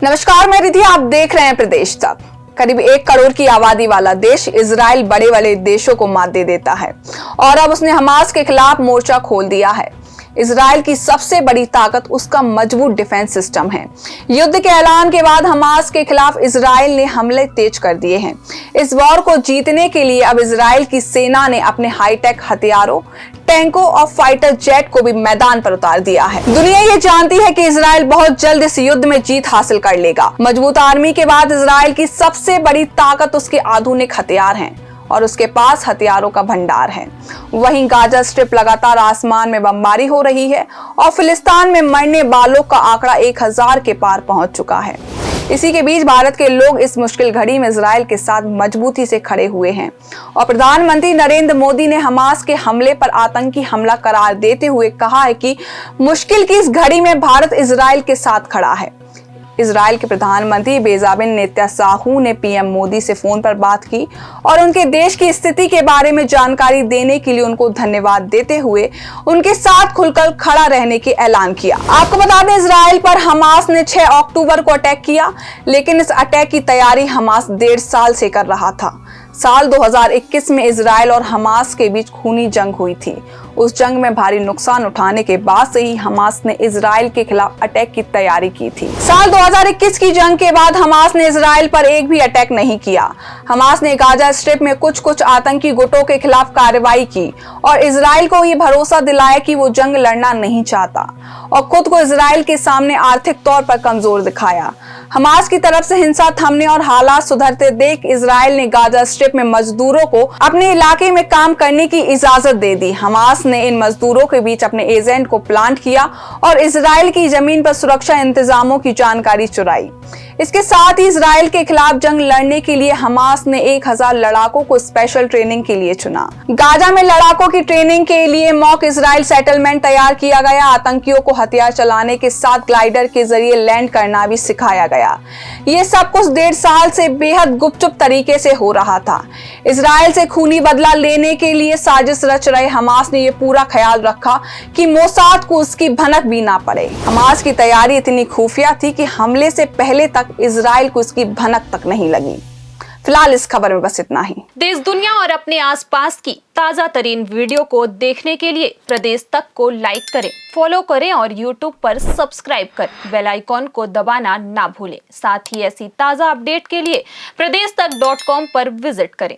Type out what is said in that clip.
नमस्कार, मैं रिधि। आप देख रहे हैं प्रदेश तक। करीब 1 करोड़ की आबादी वाला देश इजराइल बड़े बड़े देशों को मात दे देता है और अब उसने हमास के खिलाफ मोर्चा खोल दिया है। इजराइल की सबसे बड़ी ताकत उसका मजबूत डिफेंस सिस्टम है। युद्ध के ऐलान के बाद हमास के खिलाफ इजराइल ने हमले तेज कर दिए हैं। इस वॉर को जीतने के लिए अब इजराइल की सेना ने अपने हाईटेक हथियारों, टैंकों और फाइटर जेट को भी मैदान पर उतार दिया है। दुनिया ये जानती है कि इजराइल बहुत जल्द इस युद्ध में जीत हासिल कर लेगा। मजबूत आर्मी के बाद इजराइल की सबसे बड़ी ताकत उसके आधुनिक हथियार हैं और उसके पास हथियारों का भंडार है। वहीं गाजा स्ट्रिप लगातार आसमान में बमबारी हो रही है और फिलिस्तीन में मरने वालों का आंकड़ा 1000 के पार पहुंच चुका है। इसी के बीच भारत के लोग इस मुश्किल घड़ी में इजराइल के साथ मजबूती से खड़े हुए हैं और प्रधानमंत्री नरेंद्र मोदी ने हमास के हमले पर आतंकी हमला करार देते हुए कहा है कि मुश्किल की इस घड़ी में भारत इजराइल के साथ खड़ा है। इजराइल के प्रधानमंत्री बेंजामिन नेतन्याहू ने पीएम मोदी से फोन पर बात की और उनके देश की स्थिति के बारे में जानकारी देने के लिए उनको धन्यवाद देते हुए उनके साथ खुलकर खड़ा रहने की ऐलान किया। आपको बता दें, इजराइल पर हमास ने 6 अक्टूबर को अटैक किया, लेकिन इस अटैक की तैयारी हमास 1.5 साल से कर रहा था। साल 2021 में इजराइल और हमास के बीच खूनी जंग हुई थी। उस जंग में भारी नुकसान उठाने के बाद से ही हमास ने इजराइल के खिलाफ अटैक की तैयारी की थी। साल 2021 की जंग के बाद हमास ने इजराइल पर एक भी अटैक नहीं किया। हमास ने गाजा स्ट्रिप में कुछ आतंकी गुटों के खिलाफ कार्रवाई की और इजराइल को ये भरोसा दिलाया कि वो जंग लड़ना नहीं चाहता और खुद को इजराइल के सामने आर्थिक तौर पर कमजोर दिखाया। हमास की तरफ से हिंसा थमने और हालात सुधरते देख इजराइल ने गाजा स्ट्रिप में मजदूरों को अपने इलाके में काम करने की इजाजत दे दी। हमास ने इन मजदूरों के बीच अपने एजेंट को प्लांट किया और इजराइल की जमीन पर सुरक्षा इंतजामों की जानकारी चुराई। इसके साथ ही इजराइल के खिलाफ जंग लड़ने के लिए हमास ने 1000 लड़ाकों को स्पेशल ट्रेनिंग के लिए चुना। गाजा में लड़ाकों की ट्रेनिंग के लिए मॉक इजराइल सेटलमेंट तैयार किया गया। आतंकियों को हथियार चलाने के साथ ग्लाइडर के जरिए लैंड करना भी सिखाया गया। ये सब कुछ 1.5 साल से बेहद गुपचुप तरीके से हो रहा था। इजराइल से खूनी बदला लेने के लिए साजिश रच रहे हमास ने यह पूरा ख्याल रखा कि मोसाद को उसकी भनक भी ना पड़े। हमास की तैयारी इतनी खुफिया थी कि हमले से पहले तक इजराइल को इसकी भनक तक नहीं लगी। फिलहाल इस खबर में बस इतना ही। देश दुनिया और अपने आसपास की ताजा तरीन वीडियो को देखने के लिए प्रदेश तक को लाइक करें, फॉलो करें और YouTube पर सब्सक्राइब कर बेल आइकॉन को दबाना ना भूलें। साथ ही ऐसी ताजा अपडेट के लिए प्रदेशतक.com पर विजिट करें।